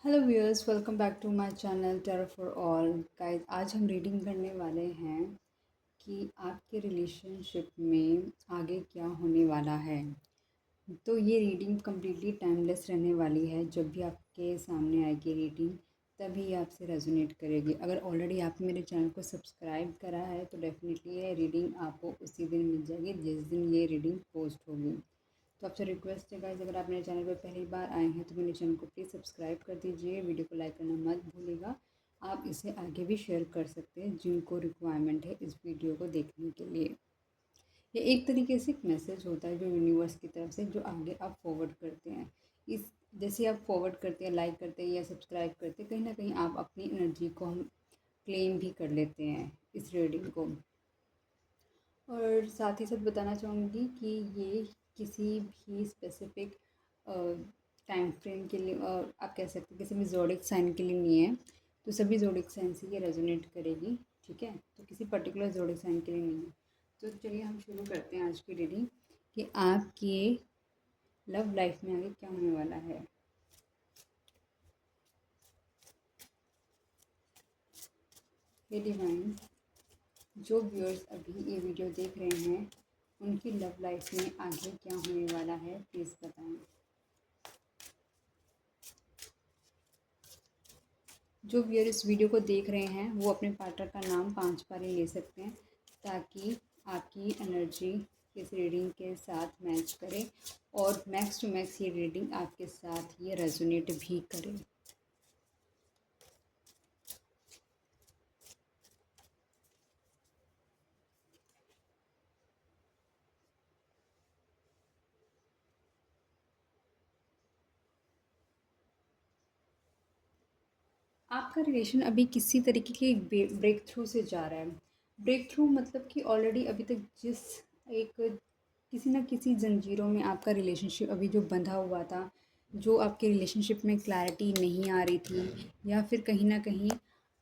Hello viewers, welcome back to my channel tarot for all. Guys, आज हम reading करने वाले हैं कि आपके रिलेशनशिप में आगे क्या होने वाला है। तो ये रीडिंग कम्प्लीटली टाइमलेस रहने वाली है। जब भी आपके सामने आएगी रीडिंग, तभी ये आपसे रेजोनेट करेगी। अगर ऑलरेडी आपने मेरे चैनल को सब्सक्राइब करा है तो डेफिनेटली ये रीडिंग आपको उसी दिन मिल जाएगी जिस दिन ये रीडिंग पोस्ट होगी। तो आपसे रिक्वेस्ट है गाइस, अगर आप मेरे चैनल पर पहली बार आए हैं तो मेरे चैनल को प्लीज़ सब्सक्राइब कर दीजिए। वीडियो को लाइक करना मत भूलिएगा। आप इसे आगे भी शेयर कर सकते हैं जिनको रिक्वायरमेंट है इस वीडियो को देखने के लिए। ये एक तरीके से एक मैसेज होता है जो यूनिवर्स की तरफ से, जो आगे आप फॉरवर्ड करते हैं। इस जैसे आप फॉरवर्ड करते हैं, लाइक करते हैं या सब्सक्राइब करते हैं, कहीं ना कहीं आप अपनी एनर्जी को हम क्लेम भी कर लेते हैं इस रीडिंग को। और साथ ही साथ बताना चाहूँगी कि ये किसी भी स्पेसिफिक टाइम फ्रेम के लिए, और आप कह सकते हैं किसी भी ज़ोडिक साइन के लिए नहीं है। तो सभी ज़ोडिक साइन से ये रेजोनेट करेगी, ठीक है। तो किसी पर्टिकुलर ज़ोडिक साइन के लिए नहीं है। तो चलिए हम शुरू करते हैं आज की रीडिंग कि आपकी लव लाइफ में आगे क्या होने वाला है। हे डिवाइन, जो व्यूअर्स अभी ये वीडियो देख रहे हैं उनकी लव लाइफ में आगे क्या होने वाला है, प्लीज़ बताएं। जो व्यूअर इस वीडियो को देख रहे हैं वो अपने पार्टनर का नाम 5 बार ही ले सकते हैं, ताकि आपकी एनर्जी इस रीडिंग के साथ मैच करे और मैक्स टू मैक्स ये रीडिंग आपके साथ ये रेजोनेट भी करे। आपका रिलेशन अभी किसी तरीके के ब्रेक थ्रू से जा रहा है। ब्रेक थ्रू मतलब कि ऑलरेडी अभी तक जिस एक किसी न किसी जंजीरों में आपका रिलेशनशिप अभी जो बंधा हुआ था, जो आपके रिलेशनशिप में क्लैरिटी नहीं आ रही थी, या फिर कहीं न कहीं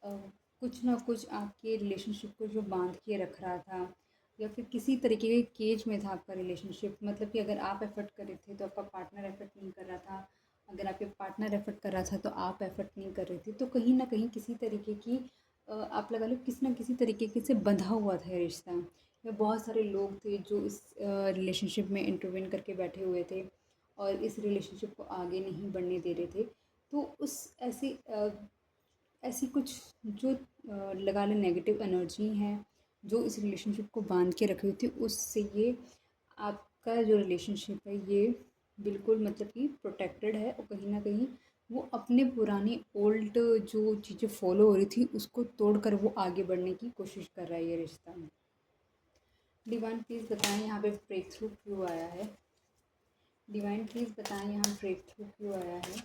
कुछ ना कुछ आपके रिलेशनशिप को जो बांध के रख रहा था, या फिर किसी तरीके के केज में था आपका रिलेशनशिप। मतलब कि अगर आप एफर्ट कर रहे थे तो आपका पार्टनर एफर्ट नहीं कर रहा था, अगर आपके पार्टनर एफर्ट कर रहा था तो आप एफर्ट नहीं कर रही थी। तो कहीं ना कहीं किसी तरीके की आप लगा लो किसी ना किसी तरीके के से बंधा हुआ था ये रिश्ता। या बहुत सारे लोग थे जो इस रिलेशनशिप में इंटरवेन करके बैठे हुए थे और इस रिलेशनशिप को आगे नहीं बढ़ने दे रहे थे। तो उस ऐसी कुछ जो लगा लें नेगेटिव एनर्जी है जो इस रिलेशनशिप को बांध के रखी हुई थी, उससे ये आपका जो रिलेशनशिप है ये बिल्कुल मतलब कि प्रोटेक्टेड है। और कहीं ना कहीं वो अपने पुरानी ओल्ड जो चीज़ें फॉलो हो रही थी उसको तोड़कर वो आगे बढ़ने की कोशिश कर रहा है ये रिश्ता। डिवाइन प्लीज़ बताएं यहाँ पे ब्रेक थ्रू क्यों आया है। डिवाइन प्लीज़ बताएं यहाँ ब्रेक थ्रू क्यों आया है।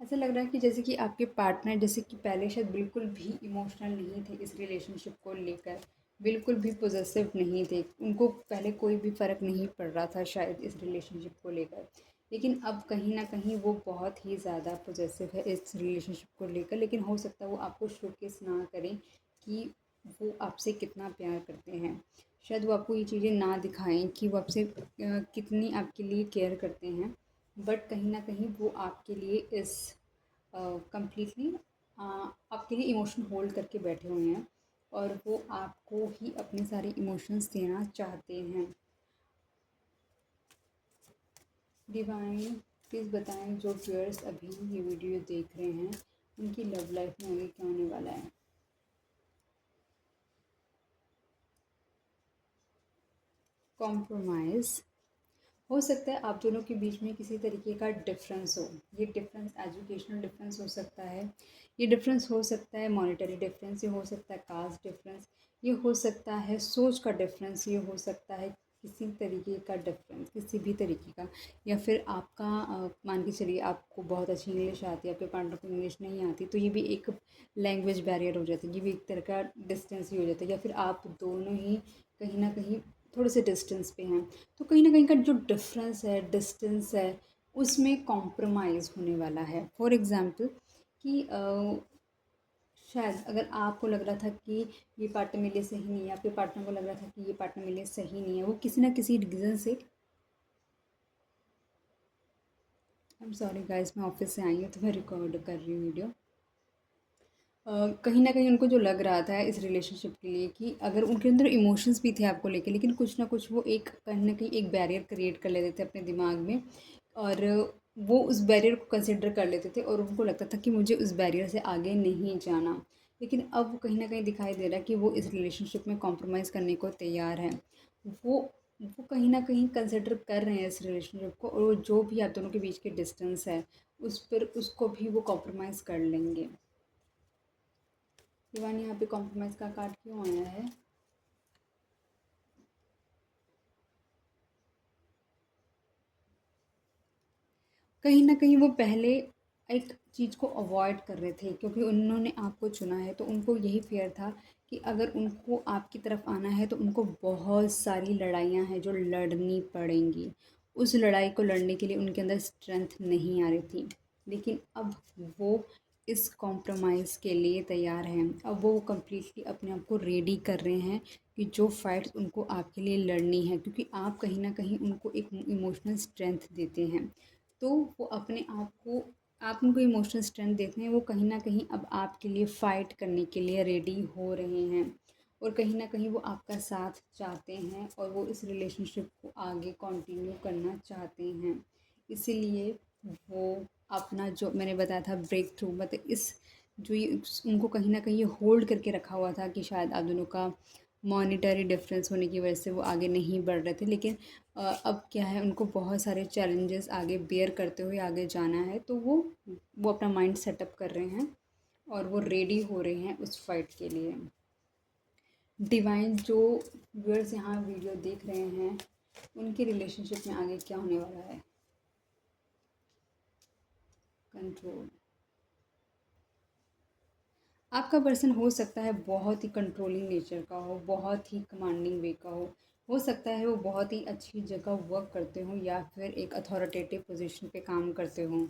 ऐसा लग रहा है कि जैसे कि आपके पार्टनर जैसे कि पहले शायद बिल्कुल भी इमोशनल नहीं थे इस रिलेशनशिप को लेकर, बिल्कुल भी पॉजेसिव नहीं थे। उनको पहले कोई भी फ़र्क नहीं पड़ रहा था शायद इस रिलेशनशिप को लेकर। लेकिन अब कहीं न कहीं वो बहुत ही ज़्यादा पॉजेसिव है इस रिलेशनशिप को लेकर। लेकिन हो सकता है वो आपको शोकेस ना करें कि वो आपसे कितना प्यार करते हैं। शायद वो आपको ये चीज़ें ना दिखाएँ कि वो आपसे कितनी आपके लिए केयर करते हैं। बट कहीं न कहीं वो आपके लिए इस कंप्लीटली आपके लिए इमोशन होल्ड करके बैठे हुए हैं और वो आपको ही अपने सारे इमोशंस देना चाहते हैं। डिवाइन प्लीज़ बताएं, जो व्यूअर्स अभी ये वीडियो देख रहे हैं उनकी लव लाइफ में आगे क्या होने वाला है। कॉम्प्रोमाइज़ हो सकता है आप दोनों के बीच में किसी तरीके का डिफरेंस हो। ये डिफरेंस एजुकेशनल डिफरेंस हो सकता है, ये डिफरेंस हो सकता है मॉनेटरी डिफरेंस, ये हो सकता है कास्ट डिफरेंस, ये हो सकता है सोच का डिफरेंस, ये हो सकता है किसी तरीके का डिफरेंस, किसी भी तरीके का। या फिर आपका मान के चलिए आपको बहुत अच्छी इंग्लिश आती है, आपके पार्टनर को इंग्लिश नहीं आती, तो ये भी एक लैंग्वेज बैरियर हो जाता है, ये भी एक तरह का डिस्टेंस ही हो जाता है। या फिर आप दोनों ही कहीं ना कहीं थोड़े से डिस्टेंस पे हैं, तो कहीं न कहीं का जो डिफ़रेंस है, डिस्टेंस है, उसमें कॉम्प्रोमाइज़ होने वाला है। फॉर एग्ज़ाम्पल कि शायद अगर आपको लग रहा था कि ये पार्टनर मेरे लिए सही नहीं है, आपके पार्टनर को लग रहा था कि ये पार्टनर मेरे लिए सही नहीं है, वो किसी ना किसी रीज़न से, आई एम सॉरी गाइस, मैं ऑफिस से आई हूँ तो मैं रिकॉर्ड कर रही हूँ वीडियो। कहीं न कहीं उनको जो लग रहा था इस रिलेशनशिप के लिए कि अगर उनके अंदर इमोशंस भी थे आपको लेके, लेकिन कुछ ना कुछ वो एक कहीं न कहीं एक बैरियर क्रिएट कर लेते थे अपने दिमाग में, और वो उस बैरियर को कंसिडर कर लेते थे और उनको लगता था कि मुझे उस बैरियर से आगे नहीं जाना। लेकिन अब वो कहीं न कहीं दिखाई दे रहा है कि वो इस रिलेशनशिप में कॉम्प्रोमाइज़ करने को तैयार हैं। वो वो कहीं न कहीं कंसिडर कर रहे हैं इस रिलेशनशिप को, और वो जो भी आप दोनों के बीच की डिस्टेंस है, उस पर उसको भी वो कॉम्प्रोमाइज़ कर लेंगे। शिवानी, यहाँ पे कॉम्प्रोमाइज़ का कार्ड क्यों आया है? कहीं न कहीं वो पहले एक चीज़ को अवॉइड कर रहे थे, क्योंकि उन्होंने आपको चुना है, तो उनको यही फ़ियर था कि अगर उनको आपकी तरफ आना है तो उनको बहुत सारी लड़ाइयाँ हैं जो लड़नी पड़ेंगी। उस लड़ाई को लड़ने के लिए उनके अंदर स्ट्रेंथ नहीं आ रही थी। लेकिन अब वो इस कॉम्प्रोमाइज़ के लिए तैयार हैं। अब वो कंप्लीटली अपने आप को रेडी कर रहे हैं कि जो फाइट्स उनको आपके लिए लड़नी है, क्योंकि आप कहीं न कहीं उनको एक इमोशनल स्ट्रेंथ देते हैं। तो वो अपने आप को, आप उनको इमोशनल स्ट्रेंथ देते हैं, वो कहीं न कहीं अब आपके लिए फ़ाइट करने के लिए रेडी हो रहे हैं, और कहीं न कहीं वो आपका साथ चाहते हैं, और वो इस रिलेशनशिप को आगे कंटिन्यू करना चाहते हैं। इसीलिए वो अपना जो मैंने बताया था ब्रेक थ्रू, मतलब इस जो ये उनको कहीं न कहीं ये होल्ड करके रखा हुआ था कि शायद आप दोनों का मॉनेटरी डिफरेंस होने की वजह से वो आगे नहीं बढ़ रहे थे, लेकिन अब क्या है, उनको बहुत सारे चैलेंजेस आगे बेयर करते हुए आगे जाना है, तो वो अपना माइंड सेटअप कर रहे हैं और वो रेडी हो रहे हैं उस फाइट के लिए। डिवाइन, जो व्यूअर्स यहाँ वीडियो देख रहे हैं, उनके रिलेशनशिप में आगे क्या होने वाला है? कंट्रोल। आपका पर्सन हो सकता है बहुत ही कंट्रोलिंग नेचर का हो, बहुत ही कमांडिंग वे का हो सकता है वो बहुत ही अच्छी जगह वर्क करते हों या फिर एक अथॉरिटेटिव पोजीशन पे काम करते हों।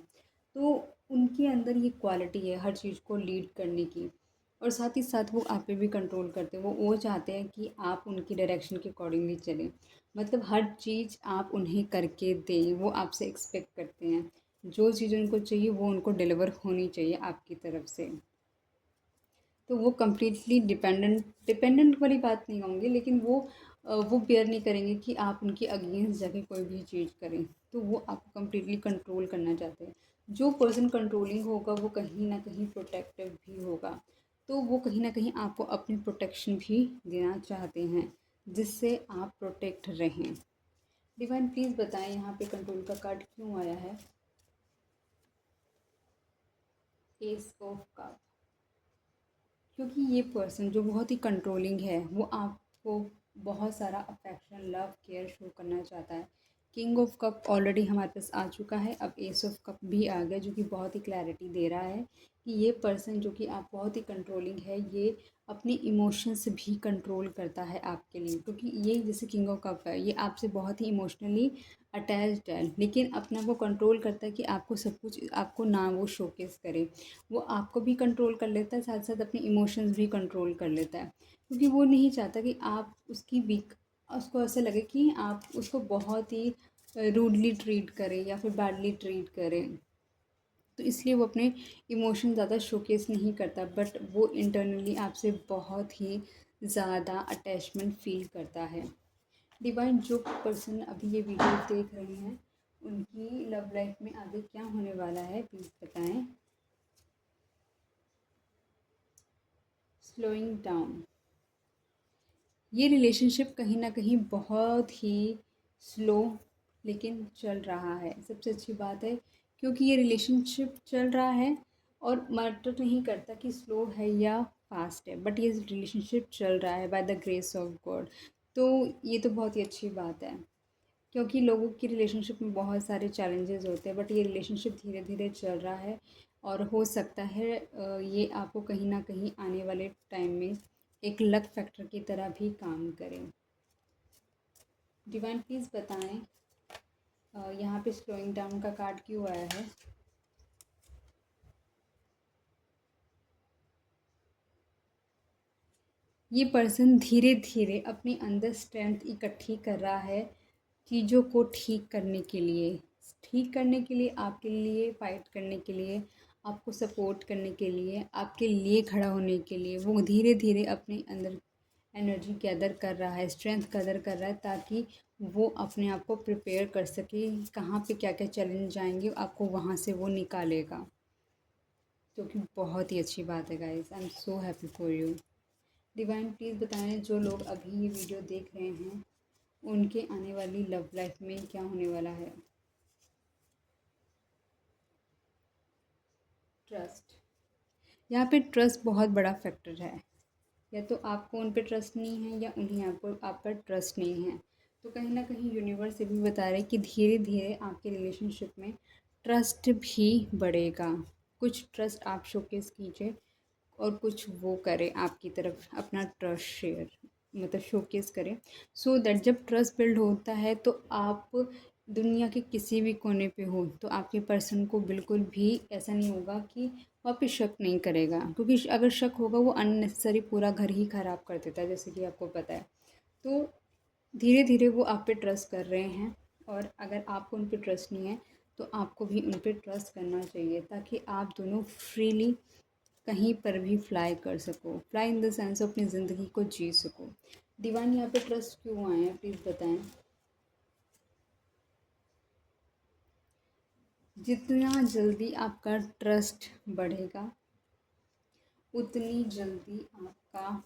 तो उनके अंदर ये क्वालिटी है हर चीज़ को लीड करने की, और साथ ही साथ वो आप पे भी कंट्रोल करते हैं। वो चाहते हैं कि आप उनकी डायरेक्शन के अकॉर्डिंगली चलें, मतलब हर चीज़ आप उन्हें करके दें, वो आपसे एक्सपेक्ट करते हैं। जो चीज़ उनको चाहिए वो उनको डिलीवर होनी चाहिए आपकी तरफ से। तो वो कम्प्लीटली डिपेंडेंट डिपेंडेंट वाली बात नहीं कहूँगी, लेकिन वो बेयर नहीं करेंगे कि आप उनके अगेंस्ट जाके कोई भी चीज़ करें। तो वो आपको कम्प्लीटली कंट्रोल करना चाहते हैं। जो पर्सन कंट्रोलिंग होगा वो कहीं न कहीं प्रोटेक्टिव भी होगा। तो वो कहीं न कहीं आपको अपनी प्रोटेक्शन भी देना चाहते हैं, जिससे आप प्रोटेक्ट रहें। डिवाइन प्लीज़ बताएँ, यहाँ पे कंट्रोल का कार्ड क्यों आया है? S of cup. क्योंकि ये पर्सन जो बहुत ही कंट्रोलिंग है, वो आपको बहुत सारा अफेक्शन, लव, केयर शो करना चाहता है। किंग ऑफ कप ऑलरेडी हमारे पास आ चुका है, अब एस ऑफ कप भी आ गया, जो कि बहुत ही क्लैरिटी दे रहा है कि ये पर्सन जो कि आप बहुत ही कंट्रोलिंग है, ये अपने इमोशंस भी कंट्रोल करता है आपके लिए, क्योंकि ये जैसे किंग ऑफ कप है, ये आपसे बहुत ही इमोशनली अटैच्ड है, लेकिन अपना वो कंट्रोल करता है कि आपको सब कुछ, आपको ना वो शोकेस करे। वो आपको भी कंट्रोल कर लेता है, साथ साथ अपने इमोशंस भी कंट्रोल कर लेता है, क्योंकि वो नहीं चाहता कि आप उसकी वीक, उसको ऐसा लगे कि आप उसको बहुत ही रूडली ट्रीट करें या फिर बैडली ट्रीट करें। तो इसलिए वो अपने इमोशन ज़्यादा शोकेस नहीं करता, बट वो इंटरनली आपसे बहुत ही ज़्यादा अटैचमेंट फील करता है। डिवाइन, जो पर्सन अभी ये वीडियो देख रहे हैं, उनकी लव लाइफ में आगे क्या होने वाला है प्लीज़ बताएं। Slowing down. ये रिलेशनशिप कहीं न कहीं बहुत ही स्लो लेकिन चल रहा है, सबसे अच्छी बात है, क्योंकि ये रिलेशनशिप चल रहा है, और मैटर नहीं करता कि स्लो है या फास्ट है, बट ये रिलेशनशिप चल रहा है by the grace of God. तो ये तो बहुत ही अच्छी बात है, क्योंकि लोगों की रिलेशनशिप में बहुत सारे चैलेंजेस होते हैं, बट ये रिलेशनशिप धीरे धीरे चल रहा है, और हो सकता है ये आपको कहीं ना कहीं आने वाले टाइम में एक लक फैक्टर की तरह भी काम करें। डिवाइन प्लीज़ बताएं, यहाँ पे स्लोइंग डाउन का कार्ड क्यों आया है? ये पर्सन धीरे धीरे अपने अंदर स्ट्रेंथ इकट्ठी कर रहा है चीज़ों को ठीक करने के लिए, आपके लिए फ़ाइट करने के लिए, आपको सपोर्ट करने के लिए, आपके लिए खड़ा होने के लिए वो धीरे धीरे अपने अंदर एनर्जी गैदर कर रहा है, स्ट्रेंथ गैदर कर रहा है, ताकि वो अपने आप को प्रिपेयर कर सके कहाँ पे क्या क्या चैलेंज आएंगे, आपको वहाँ से वो निकालेगा। जो कि बहुत ही अच्छी बात है guys. I am so happy for you. Divine please बताएं जो लोग अभी ये वीडियो देख रहे हैं उनके आने वाली लव लाइफ में क्या होने वाला है। ट्रस्ट, यहाँ पे ट्रस्ट बहुत बड़ा फैक्टर है। या तो आपको उन पे ट्रस्ट नहीं है या उन्हें आपको आप पर ट्रस्ट नहीं है। तो कहीं ना कहीं यूनिवर्स ये भी बता रहे हैं कि धीरे धीरे आपके रिलेशनशिप में ट्रस्ट भी बढ़ेगा। कुछ ट्रस्ट आप शोकेस कीजिए और कुछ वो करें आपकी तरफ अपना ट्रस्ट शेयर मतलब शोकेस करें, सो दैट जब ट्रस्ट बिल्ड होता है तो आप दुनिया के किसी भी कोने पे हो तो आपके पर्सन को बिल्कुल भी ऐसा नहीं होगा कि वो आप पे शक नहीं करेगा, क्योंकि अगर शक होगा वो अननेसेसरी पूरा घर ही ख़राब कर देता है, जैसे कि आपको पता है। तो धीरे धीरे वो आप पे ट्रस्ट कर रहे हैं, और अगर आपको उन पे ट्रस्ट नहीं है तो आपको भी उन पे ट्रस्ट करना चाहिए, ताकि आप दोनों फ्रीली कहीं पर भी फ्लाई कर सको। फ्लाई इन द सेंस अपनी ज़िंदगी को जी सको। डिवाइन यहाँ पे ट्रस्ट क्यों आए हैं प्लीज़ बताएं। जितना जल्दी आपका ट्रस्ट बढ़ेगा उतनी जल्दी आपका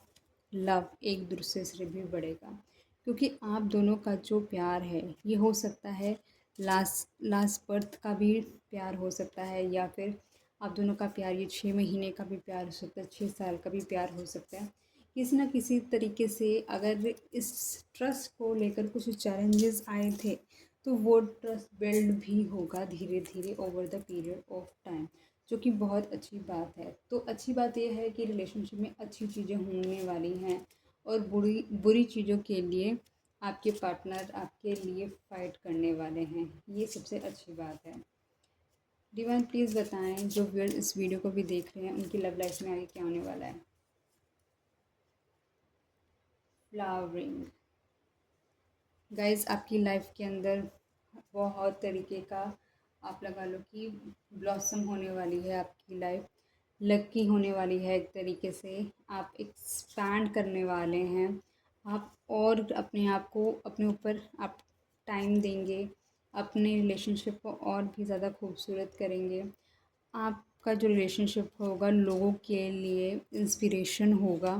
लव एक दूसरे से भी बढ़ेगा, क्योंकि आप दोनों का जो प्यार है ये हो सकता है लास्ट लास्ट बर्थ का भी प्यार हो सकता है, या फिर आप दोनों का प्यार ये 6 महीने का भी प्यार हो सकता है, 6 साल का भी प्यार हो सकता है। किसी ना किसी तरीके से अगर इस ट्रस्ट को लेकर कुछ चैलेंजेस आए थे तो वो ट्रस्ट बिल्ड भी होगा धीरे धीरे over the period of time, जो कि बहुत अच्छी बात है। तो अच्छी बात यह है कि रिलेशनशिप में अच्छी चीज़ें होने वाली हैं, और बुरी बुरी चीज़ों के लिए आपके पार्टनर आपके लिए फ़ाइट करने वाले हैं, ये सबसे अच्छी बात है। डिवाइन प्लीज़ बताएं जो व्यूअर्स इस वीडियो को भी देख रहे हैं उनकी लव लाइफ में आगे क्या होने वाला है। फ्लावरिंग, गाइस आपकी लाइफ के अंदर बहुत तरीके का आप लगा लो कि ब्लॉसम होने वाली है आपकी लाइफ, लकी होने वाली है एक तरीके से। आप एक्सपैंड करने वाले हैं, आप और अपने आप को अपने ऊपर आप टाइम देंगे, अपने रिलेशनशिप को और भी ज़्यादा खूबसूरत करेंगे। आपका जो रिलेशनशिप होगा लोगों के लिए इंस्पिरेशन होगा,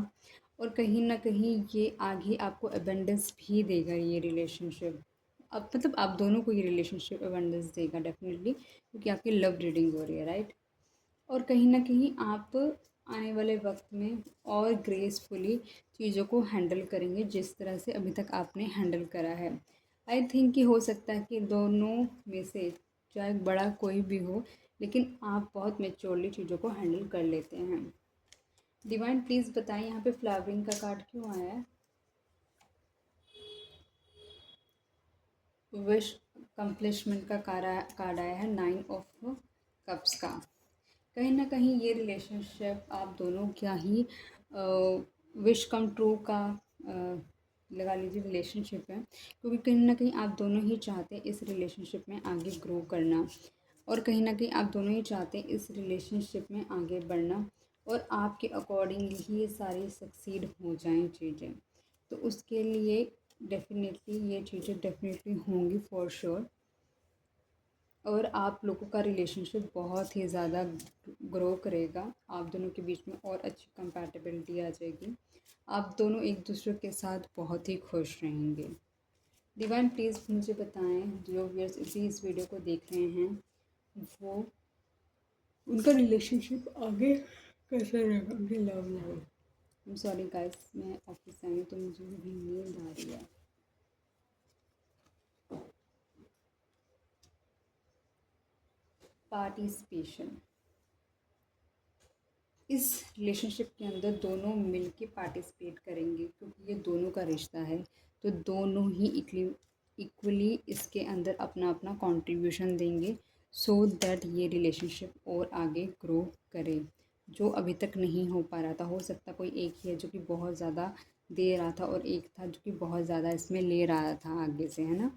और कहीं ना कहीं ये आगे आपको अबेंडेंस भी देगा ये रिलेशनशिप। अब मतलब आप दोनों को ये रिलेशनशिप अबेंडेंस देगा डेफिनेटली, क्योंकि आपकी लव रीडिंग हो रही है, राइट। और कहीं ना कहीं आप आने वाले वक्त में और ग्रेसफुली चीज़ों को हैंडल करेंगे जिस तरह से अभी तक आपने हैंडल करा है। आई थिंक कि हो सकता है कि दोनों में से चाहे बड़ा कोई भी हो, लेकिन आप बहुत मेच्योरली चीज़ों को हैंडल कर लेते हैं। डिवाइन प्लीज़ बताएं यहाँ पे फ्लावरिंग का कार्ड क्यों आया है। विश कंप्लिशमेंट का कार्ड आया है 9 ऑफ कप्स का। कहीं ना कहीं ये रिलेशनशिप आप दोनों क्या ही विश कम ट्रू का लगा लीजिए रिलेशनशिप है, क्योंकि कहीं ना कहीं आप दोनों ही चाहते हैं इस रिलेशनशिप में आगे ग्रो करना, और कहीं ना कहीं आप दोनों ही चाहते हैं इस रिलेशनशिप में आगे बढ़ना, और आपके अकॉर्डिंग ही ये सारी सक्सीड हो जाएं चीज़ें। तो उसके लिए डेफिनेटली ये चीज़ें डेफिनेटली होंगी फॉर श्योर, और आप लोगों का रिलेशनशिप बहुत ही ज़्यादा ग्रो करेगा। आप दोनों के बीच में और अच्छी कंपैटिबिलिटी आ जाएगी, आप दोनों एक दूसरे के साथ बहुत ही खुश रहेंगे। डिवाइन प्लीज़ मुझे बताएं जो व्यूअर्स इस वीडियो को देख रहे हैं वो उनका रिलेशनशिप आगे कैसा रहेगा, उनकी love life. I am sorry guys, मैं ऑफिस आई हूँ तो मुझे भी नींद आ रही है। पार्टिसिपेशन, इस रिलेशनशिप के अंदर दोनों मिलके पार्टिसिपेट करेंगे, क्योंकि ये दोनों का रिश्ता है, तो दोनों ही इक्वली इसके अंदर अपना अपना कंट्रीब्यूशन देंगे, सो दैट ये रिलेशनशिप और आगे ग्रो करे। जो अभी तक नहीं हो पा रहा था। हो सकता है कोई एक ही है जो कि बहुत ज़्यादा दे रहा था और एक था जो कि बहुत ज़्यादा इसमें ले रहा था आगे से, है ना।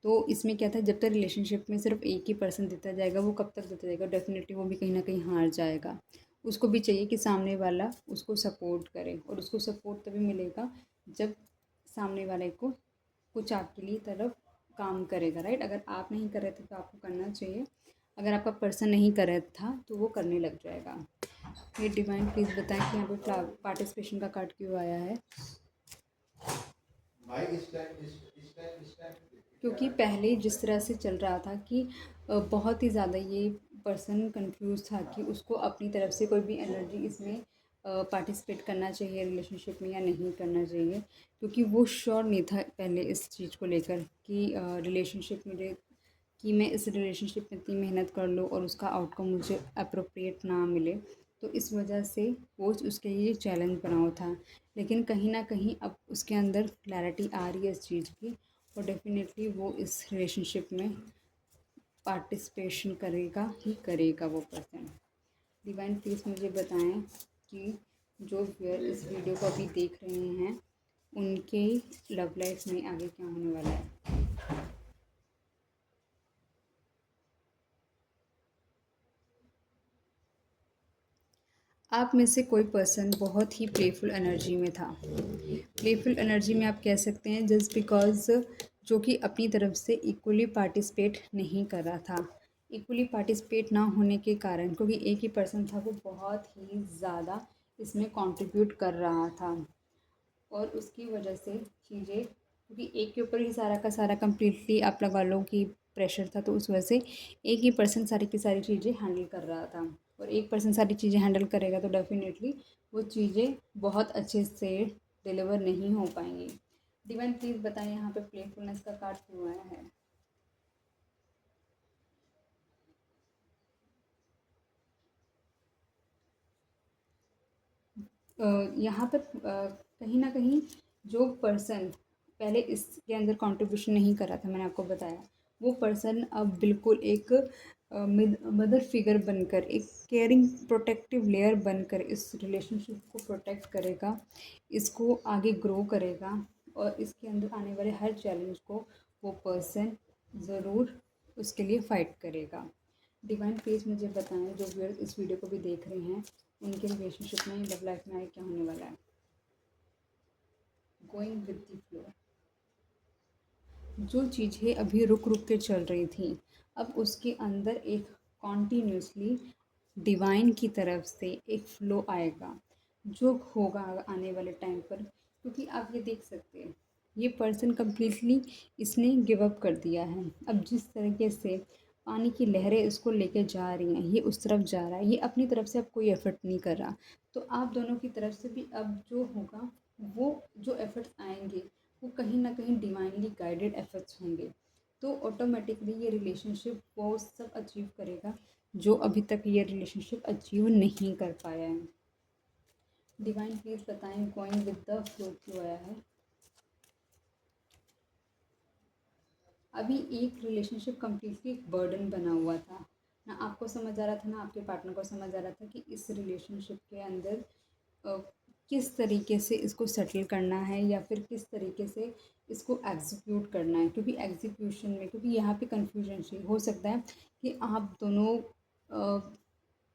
तो इसमें क्या था, जब तक रिलेशनशिप में सिर्फ एक ही पर्सन देता जाएगा, वो कब तक देता जाएगा, डेफिनेटली वो भी कहीं ना कहीं हार जाएगा। उसको भी चाहिए कि सामने वाला उसको सपोर्ट करे, और उसको सपोर्ट तभी मिलेगा जब सामने वाले को कुछ आपके लिए तरफ काम करेगा, राइट। अगर आप नहीं कर रहे थे तो आपको करना चाहिए, अगर आपका पर्सन नहीं कर रहा था तो वो करने लग जाएगा। ये डिवाइन प्लीज़ बताएं कि यहाँ पे पार्टिसिपेशन का कार्ड क्यों आया है। क्योंकि पहले जिस तरह से चल रहा था कि बहुत ही ज़्यादा ये पर्सन कंफ्यूज था कि उसको अपनी तरफ से कोई भी एनर्जी इसमें पार्टिसिपेट करना चाहिए रिलेशनशिप में या नहीं करना चाहिए, क्योंकि वो श्योर नहीं था पहले इस चीज़ को लेकर कि रिलेशनशिप मुझे, कि मैं इस रिलेशनशिप में इतनी मेहनत कर लूँ और उसका आउटकम मुझे अप्रोप्रिएट ना मिले। तो इस वजह से वो उसके लिए चैलेंज बना हुआ था। लेकिन कहीं ना कहीं अब उसके अंदर क्लैरिटी आ रही है इस चीज़ की, और डेफिनेटली वो इस रिलेशनशिप में पार्टिसिपेशन करेगा ही करेगा वो पर्सन। डिवाइन प्लीज़ मुझे बताएं कि जो व्यूअर इस वीडियो को अभी देख रहे हैं उनके लव लाइफ में आगे क्या होने वाला है। आप में से कोई पर्सन बहुत ही प्लेफुल एनर्जी में था। प्लेफुल एनर्जी में आप कह सकते हैं जस्ट बिकॉज जो कि अपनी तरफ से इक्वली पार्टिसिपेट नहीं कर रहा था। इक्वली पार्टिसिपेट ना होने के कारण, क्योंकि एक ही पर्सन था, वो बहुत ही ज़्यादा इसमें कंट्रीब्यूट कर रहा था, और उसकी वजह से चीज़ें, क्योंकि एक के ऊपर ही सारा का सारा कम्प्लीटली आप लगा लो कि प्रेशर था, तो उस वजह से एक ही पर्सन सारी की सारी चीज़ें हैंडल कर रहा था। और एक पर्सन सारी चीज़ें हैंडल करेगा तो डेफिनेटली वो चीज़ें बहुत अच्छे से डिलीवर नहीं हो पाएंगी। डिवाइन प्लीज़ बताएं यहाँ पे प्लेफुलनेस का कार्ड क्यों आया है। यहाँ पर कहीं ना कहीं जो पर्सन पहले इसके अंदर कंट्रीब्यूशन नहीं कर रहा था, मैंने आपको बताया, वो पर्सन अब बिल्कुल एक मदर फिगर बनकर, एक केयरिंग प्रोटेक्टिव लेयर बनकर इस रिलेशनशिप को प्रोटेक्ट करेगा, इसको आगे ग्रो करेगा, और इसके अंदर आने वाले हर चैलेंज को वो पर्सन ज़रूर उसके लिए फ़ाइट करेगा। डिवाइन प्लीज़ मुझे बताएं, जो व्यूअर्स इस वीडियो को भी देख रहे हैं उनके रिलेशनशिप में, लव लाइफ में आगे क्या होने वाला है। Going with the flow. जो चीज़ें अभी रुक रुक के चल रही थी, अब उसके अंदर एक कॉन्टीन्यूसली डिवाइन की तरफ से एक फ़्लो आएगा जो होगा आने वाले टाइम पर। क्योंकि आप ये देख सकते हैं, ये पर्सन कम्प्लीटली इसने गिव अप कर दिया है। अब जिस तरीके से पानी की लहरें इसको लेके जा रही हैं, ये उस तरफ जा रहा है, ये अपनी तरफ से अब कोई एफ़र्ट नहीं कर रहा। तो आप दोनों की तरफ से भी अब जो होगा, वो जो एफ़र्ट्स आएंगे वो कहीं ना कहीं डिवाइनली गाइडेड एफर्ट्स होंगे। तो ऑटोमेटिकली ये रिलेशनशिप वो सब अचीव करेगा जो अभी तक ये रिलेशनशिप अचीव नहीं कर पाया है। डिवाइन प्लीज़ बताएं गोइंग विद द फ्लो क्यों आया है। अभी एक रिलेशनशिप कम्प्लीटली एक बर्डन बना हुआ था, ना आपको समझ आ रहा था ना आपके पार्टनर को समझ आ रहा था कि इस रिलेशनशिप के अंदर अ, किस तरीके से इसको सेटल करना है या फिर किस तरीके से इसको एग्जीक्यूट करना है। क्योंकि एग्जीक्यूशन में, क्योंकि यहाँ पे कन्फ्यूजन हो सकता है कि आप दोनों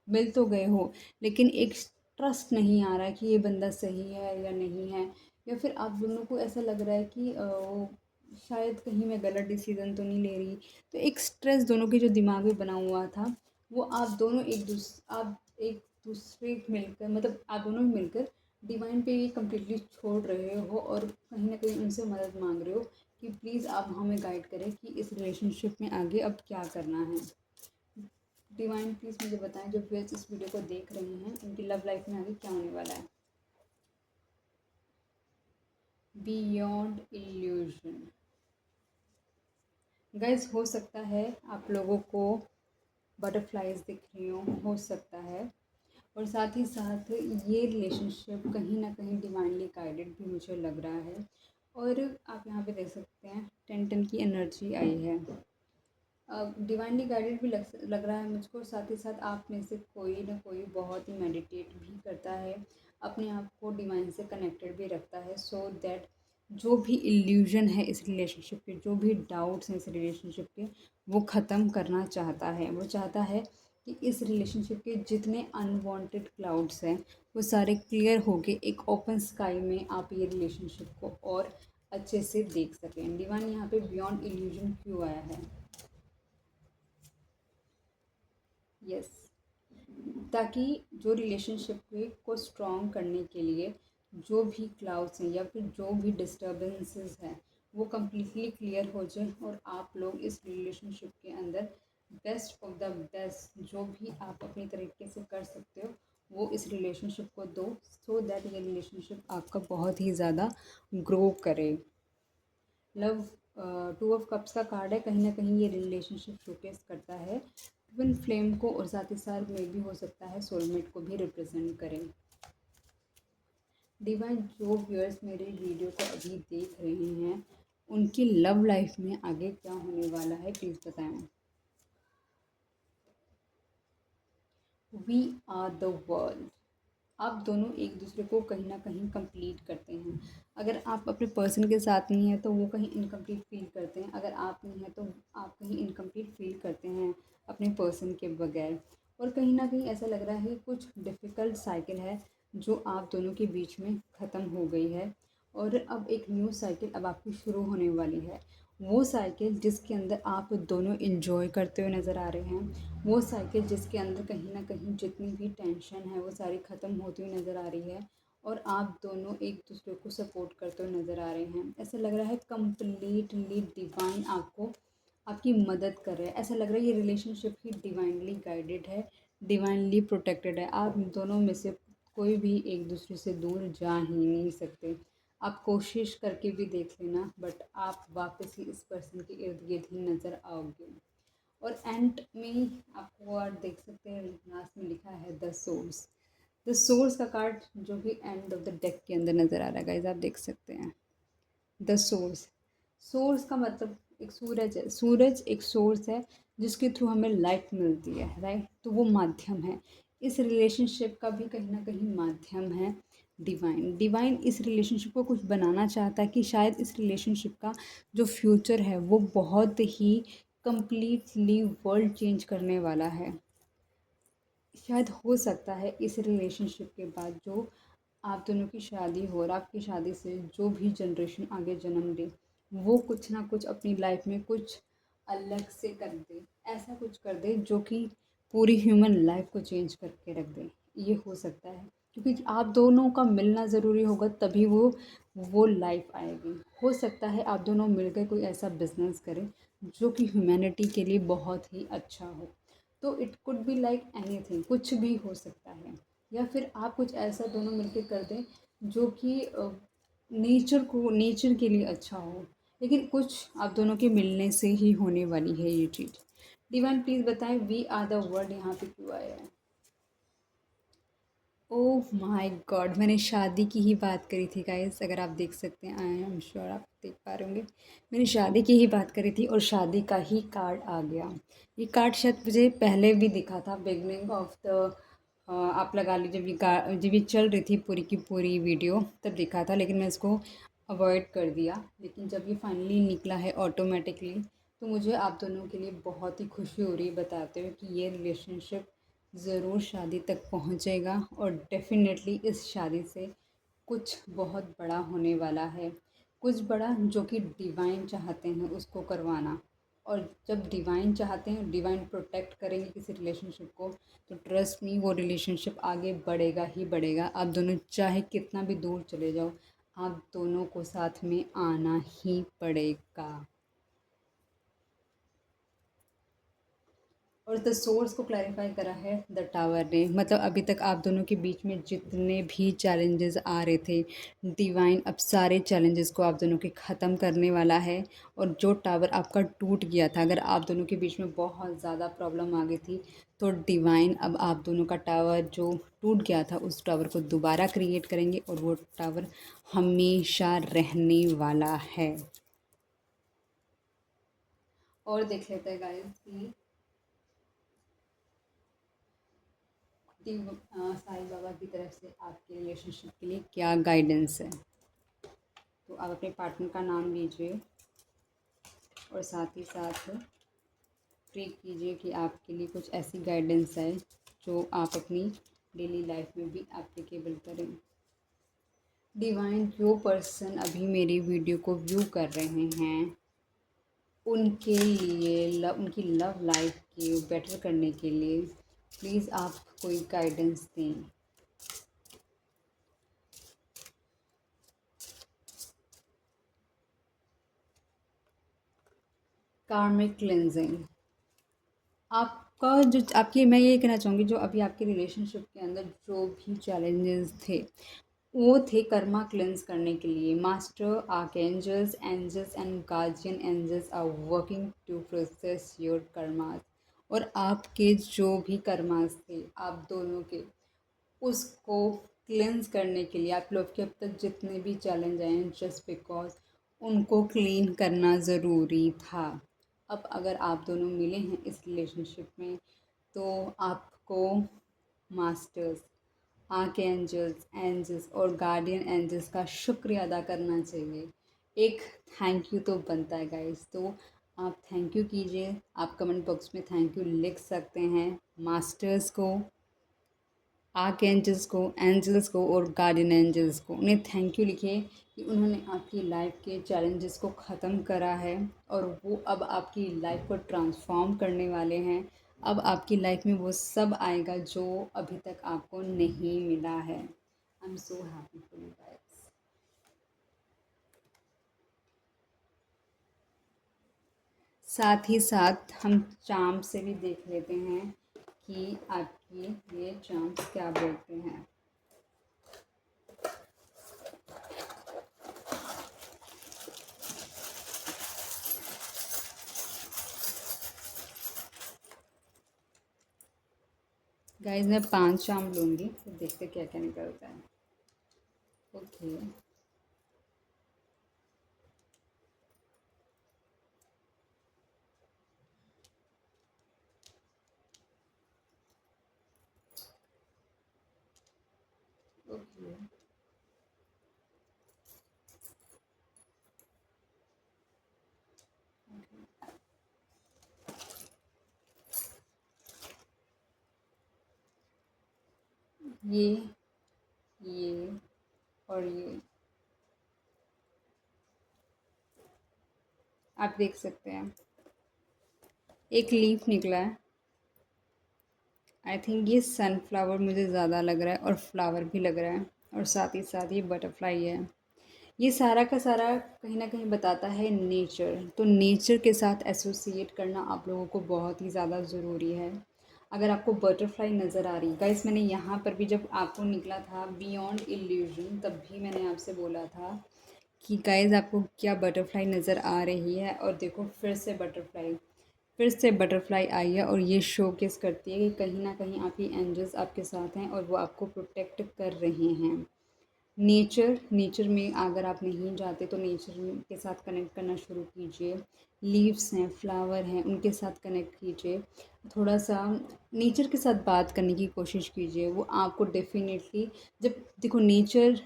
मिल तो गए हो, लेकिन एक ट्रस्ट नहीं आ रहा है कि ये बंदा सही है या नहीं है, या फिर आप दोनों को ऐसा लग रहा है कि शायद कहीं मैं गलत डिसीज़न तो नहीं ले रही। तो एक स्ट्रेस दोनों के जो दिमाग में बना हुआ था, वो आप दोनों आप एक दूसरे मिलकर, मतलब आप दोनों मिलकर डिवाइन पे ये कम्प्लीटली छोड़ रहे हो, और कहीं ना कहीं उनसे मदद मांग रहे हो कि प्लीज़ आप हमें गाइड करें कि इस रिलेशनशिप में आगे अब क्या करना है। डिवाइन प्लीज़ मुझे बताएं, जो व्यूअर्स इस वीडियो को देख रहे हैं उनकी लव लाइफ में आगे क्या होने वाला है। Beyond illusion. गाइस, हो सकता है आप लोगों को बटरफ्लाइज दिख रही हो सकता है, और साथ ही साथ ये रिलेशनशिप कहीं ना कहीं डिवाइनली गाइडेड भी मुझे लग रहा है। और आप यहाँ पे देख सकते हैं 10 10 की एनर्जी आई है। डिवाइनली गाइडेड भी लग रहा है मुझको। साथ ही साथ आप में से कोई ना कोई बहुत ही मेडिटेट भी करता है, अपने आप को डिवाइन से कनेक्टेड भी रखता है, सो दैट जो भी इल्यूजन है इस रिलेशनशिप के, जो भी डाउट्स हैं इस रिलेशनशिप के, वो ख़त्म करना चाहता है। वो चाहता है कि इस रिलेशनशिप के जितने अनवांटेड क्लाउड्स हैं वो सारे क्लियर होके एक ओपन स्काई में आप ये रिलेशनशिप को और अच्छे से देख सकें। डिवाइन यहाँ पे बियॉन्ड इल्यूजन क्यों आया है? यस, ताकि जो रिलेशनशिप को स्ट्रॉन्ग करने के लिए जो भी क्लाउड्स हैं या फिर जो भी डिस्टर्बेंसेस हैं वो कम्प्लीटली क्लियर हो जाए और आप लोग इस रिलेशनशिप के अंदर बेस्ट ऑफ द बेस्ट जो भी आप अपनी तरीके से कर सकते हो वो इस रिलेशनशिप को दो, सो दैट ये रिलेशनशिप आपका बहुत ही ज़्यादा ग्रो करे। लव, टू ऑफ कप्स का कार्ड है, कहीं ना कहीं ये रिलेशनशिप शोकेस करता है ट्विन फ्लेम को, और साथ ही साथ में भी हो सकता है सोलमेट को भी रिप्रेजेंट करें। डिवाइन, जो व्यूअर्स मेरे वीडियो को अभी देख रहे हैं उनकी लव लाइफ में आगे क्या होने वाला है प्लीज़ बताएं। We are the world. आप दोनों एक दूसरे को कहीं ना कहीं कंप्लीट करते हैं। अगर आप अपने पर्सन के साथ नहीं हैं तो वो कहीं इनकम्प्लीट फील करते हैं, अगर आप नहीं हैं तो आप कहीं इनकम्प्लीट फील करते हैं अपने पर्सन के बगैर। और कहीं ना कहीं ऐसा लग रहा है कि कुछ डिफ़िकल्ट साइकिल है जो आप दोनों के बीच में ख़त्म हो गई है और अब एक न्यू साइकिल अब आपकी शुरू होने वाली है। वो साइकिल जिसके अंदर आप दोनों इन्जॉय करते हुए नज़र आ रहे हैं, वो साइकिल जिसके अंदर कहीं ना कहीं जितनी भी टेंशन है वो सारी ख़त्म होती हुई नज़र आ रही है और आप दोनों एक दूसरे को सपोर्ट करते हुए नज़र आ रहे हैं। ऐसा लग रहा है कम्प्लीटली डिवाइन आपको आपकी मदद कर रहा है। ऐसा लग रहा है ये रिलेशनशिप ही डिवाइनली गाइडेड है, डिवाइनली प्रोटेक्टेड है। आप दोनों में से कोई भी एक दूसरे से दूर जा ही नहीं सकते। आप कोशिश करके भी देख लेना बट आप वापस ही इस पर्सन के इर्द गिर्द ही नज़र आओगे। और एंड में आपको और देख सकते हैं लास्ट में लिखा है द सोर्स। द सोर्स का कार्ड जो कि एंड ऑफ द डेक के अंदर नज़र आ रहा है गाइस, आप देख सकते हैं द सोर्स। सोर्स का मतलब एक सूरज है, सूरज एक सोर्स है जिसके थ्रू हमें लाइट मिलती है, राइट। तो वो माध्यम है, इस रिलेशनशिप का भी कहीं ना कहीं माध्यम है डिवाइन। डिवाइन इस रिलेशनशिप को कुछ बनाना चाहता है कि शायद इस रिलेशनशिप का जो फ्यूचर है वो बहुत ही कम्प्लीटली वर्ल्ड चेंज करने वाला है। शायद हो सकता है इस रिलेशनशिप के बाद जो आप दोनों की शादी हो और आपकी शादी से जो भी जनरेशन आगे जन्म ले वो कुछ ना कुछ अपनी लाइफ में कुछ अलग से कर दे, ऐसा कुछ कर दे जो कि पूरी ह्यूमन लाइफ को चेंज करके रख दे। ये हो सकता है क्योंकि आप दोनों का मिलना ज़रूरी होगा तभी वो लाइफ आएगी। हो सकता है आप दोनों मिलकर कोई ऐसा बिजनेस करें जो कि ह्यूमैनिटी के लिए बहुत ही अच्छा हो। तो it could be like anything, कुछ भी हो सकता है। या फिर आप कुछ ऐसा दोनों मिलके कर दें जो कि नेचर के लिए अच्छा हो, लेकिन कुछ आप दोनों के मिलने से ही होने वाली है ये चीज़। डिवाइन प्लीज़ बताएं वी आर द वर्ड यहाँ पे क्यों आया है? ओह माय गॉड, मैंने शादी की ही बात करी थी गाइस, अगर आप देख सकते हैं, आई एम श्योर आप देख पा रहे होंगे। मैंने शादी की ही बात करी थी और शादी का ही कार्ड आ गया। ये कार्ड शायद मुझे पहले भी दिखा था बिगनिंग ऑफ द, आप लगा लीजिए जब ये चल रही थी पूरी की पूरी वीडियो तब दिखा था, लेकिन मैं इसको अवॉइड कर दिया। लेकिन जब ये फाइनली निकला है ऑटोमेटिकली तो मुझे आप दोनों के लिए बहुत ही खुशी हो रही है बताते हुए कि ये रिलेशनशिप ज़रूर शादी तक पहुँचेगा और डेफ़िनेटली इस शादी से कुछ बहुत बड़ा होने वाला है। कुछ बड़ा जो कि डिवाइन चाहते हैं उसको करवाना, और जब डिवाइन चाहते हैं, डिवाइन प्रोटेक्ट करेंगे किसी रिलेशनशिप को, तो ट्रस्ट मी वो रिलेशनशिप आगे बढ़ेगा ही बढ़ेगा। आप दोनों चाहे कितना भी दूर चले जाओ, आप दोनों को साथ में आना ही पड़ेगा। और द सोर्स को क्लैरिफाई करा है द टावर ने, मतलब अभी तक आप दोनों के बीच में जितने भी चैलेंजेस आ रहे थे, डिवाइन अब सारे चैलेंजेस को आप दोनों के ख़त्म करने वाला है। और जो टावर आपका टूट गया था, अगर आप दोनों के बीच में बहुत ज़्यादा प्रॉब्लम आ गई थी, तो डिवाइन अब आप दोनों का टावर जो टूट गया था उस टावर को दोबारा क्रिएट करेंगे और वो टावर हमेशा रहने वाला है। और देख लेते हैं गाइस कि साईं बाबा की तरफ से आपके रिलेशनशिप के लिए क्या गाइडेंस है। तो आप अपने पार्टनर का नाम लीजिए और साथ ही साथ प्रे कीजिए कि आपके लिए कुछ ऐसी गाइडेंस है जो आप अपनी डेली लाइफ में भी एप्लीकेबल करें। डिवाइन, जो पर्सन अभी मेरी वीडियो को व्यू कर रहे हैं उनके लिए उनकी लव लाइफ के बेटर करने के लिए प्लीज़ आप कोई गाइडेंस दें। कार्मिक क्लेंजिंग, आपका जो आपकी मैं ये कहना चाहूँगी, जो अभी आपके रिलेशनशिप के अंदर जो भी चैलेंजेस थे वो थे कर्मा क्लेंस करने के लिए। Master archangels, angels and guardian angels are working to process your karmas. और आपके जो भी कर्मास थे आप दोनों के, उसको क्लेंस करने के लिए आप लोग के अब तक जितने भी चैलेंज आए हैं जस्ट बिकॉज उनको क्लीन करना ज़रूरी था। अब अगर आप दोनों मिले हैं इस रिलेशनशिप में तो आपको मास्टर्स, आर्कएंजल्स, एंजल्स और गार्डियन एंजल्स का शुक्रिया अदा करना चाहिए। एक थैंक यू तो बनता है गाइस, तो आप थैंक यू कीजिए। आप कमेंट बॉक्स में थैंक यू लिख सकते हैं मास्टर्स को, आर्कएंजल्स को, एंजल्स को और गार्डियन एंजल्स को। उन्हें थैंक यू लिखिए कि उन्होंने आपकी लाइफ के चैलेंजेस को ख़त्म करा है और वो अब आपकी लाइफ को ट्रांसफॉर्म करने वाले हैं। अब आपकी लाइफ में वो सब आएगा जो अभी तक आपको नहीं मिला है। I am so happy for you guys. साथ ही साथ हम चार्म से भी देख लेते हैं कि आपकी ये चार्म्स क्या बोलते हैं। गाइस मैं 5 चार्म लूँगी, फिर देखते क्या क्या निकलता है। ओके, ओके, ये और ये आप देख सकते हैं। एक लीफ निकला है। आई थिंक ये सनफ्लावर मुझे ज़्यादा लग रहा है और फ्लावर भी लग रहा है और साथ ही साथ ये बटरफ्लाई है। ये सारा का सारा कहीं ना कहीं बताता है नेचर। तो नेचर के साथ एसोसिएट करना आप लोगों को बहुत ही ज़्यादा ज़रूरी है। अगर आपको बटरफ्लाई नज़र आ रही है गाइस, मैंने यहाँ पर भी जब आपको निकला था बियॉन्ड इल्यूजन तब भी मैंने आपसे बोला था कि गाइस आपको क्या बटरफ्लाई नज़र आ रही है। और देखो फिर से बटरफ्लाई आई है और ये शोकेस करती है कि कहीं ना कहीं आपकी एंजल्स आपके साथ हैं और वो आपको प्रोटेक्ट कर रहे हैं। नेचर में अगर आप नहीं जाते तो नेचर के साथ कनेक्ट करना शुरू कीजिए। लीव्स हैं, फ्लावर हैं, उनके साथ कनेक्ट कीजिए। थोड़ा सा नेचर के साथ बात करने की कोशिश कीजिए। वो आपको डेफिनेटली, जब देखो नेचर,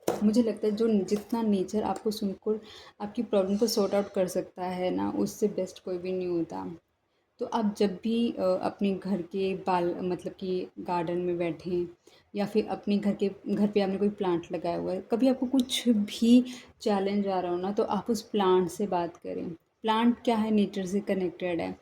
मुझे लगता है जो जितना नेचर आपको सुनकर आपकी प्रॉब्लम को सॉर्ट आउट कर सकता है ना, उससे बेस्ट कोई भी नहीं होता। तो आप जब भी अपने घर के बाल मतलब कि गार्डन में बैठें या फिर अपने घर पे आपने कोई प्लांट लगाया हुआ है, कभी आपको कुछ भी चैलेंज आ रहा हो ना, तो आप उस प्लांट से बात करें। प्लांट क्या है, नेचर से कनेक्टेड है।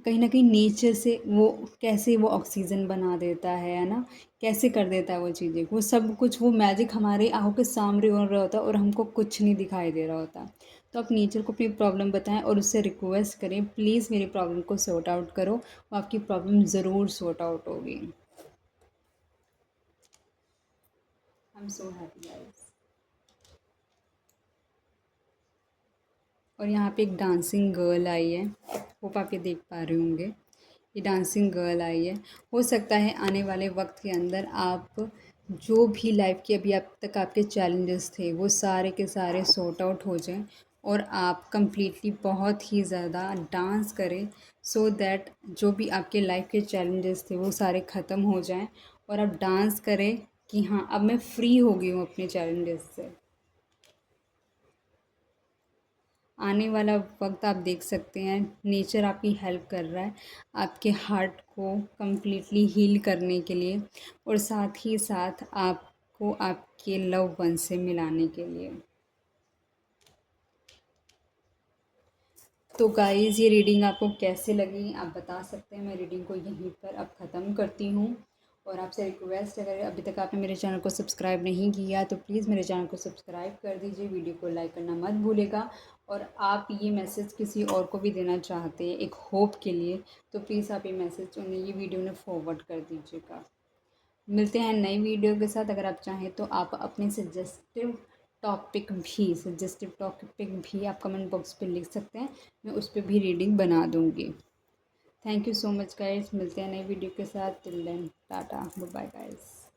कहीं न कहीं नेचर से वो कैसे वो ऑक्सीजन बना देता है ना? कैसे कर देता है वो चीज़ें, वो सब कुछ वो मैजिक हमारी आँखों के सामने हो रहा होता है और हमको कुछ नहीं दिखाई दे रहा होता। तो आप नेचर को अपनी प्रॉब्लम बताएं और उससे रिक्वेस्ट करें, प्लीज़ मेरी प्रॉब्लम को सॉर्ट आउट करो, और आपकी प्रॉब्लम ज़रूर सॉर्ट आउट होगी। I am so happy guys. और यहाँ पे एक डांसिंग गर्ल आई है, होप आप ये देख पा रहे होंगे। ये डांसिंग गर्ल आई है। हो सकता है आने वाले वक्त के अंदर आप जो भी लाइफ के अभी अब तक आपके चैलेंजेस थे वो सारे के सारे सॉर्ट आउट हो जाएं और आप कंप्लीटली बहुत ही ज़्यादा डांस करें, सो दैट जो भी आपके लाइफ के चैलेंजेस थे वो सारे ख़त्म हो जाएं और आप डांस करें कि हाँ अब मैं फ्री हो गई हूँ अपने चैलेंजेस से। आने वाला वक्त आप देख सकते हैं, नेचर आपकी हेल्प कर रहा है आपके हार्ट को कंप्लीटली हील करने के लिए और साथ ही साथ आपको आपके लव वन से मिलाने के लिए। तो गाइज़ ये रीडिंग आपको कैसे लगी आप बता सकते हैं। मैं रीडिंग को यहीं पर अब ख़त्म करती हूँ और आपसे रिक्वेस्ट है, अगर अभी तक आपने मेरे चैनल को सब्सक्राइब नहीं किया तो प्लीज़ मेरे चैनल को सब्सक्राइब कर दीजिए, वीडियो को लाइक करना मत भूलेगा। और आप ये मैसेज किसी और को भी देना चाहते हैं एक होप के लिए, तो प्लीज़ आप ये मैसेज उन्हें, ये वीडियो उन्हें फॉरवर्ड कर दीजिएगा। मिलते हैं नई वीडियो के साथ। अगर आप चाहें तो आप अपने सजेस्टिव टॉपिक भी आप कमेंट बॉक्स पे लिख सकते हैं, मैं उस पर भी रीडिंग बना दूँगी। Thank you so much guys, मिलते हैं नई वीडियो के साथ। Till then tata, bye bye guys.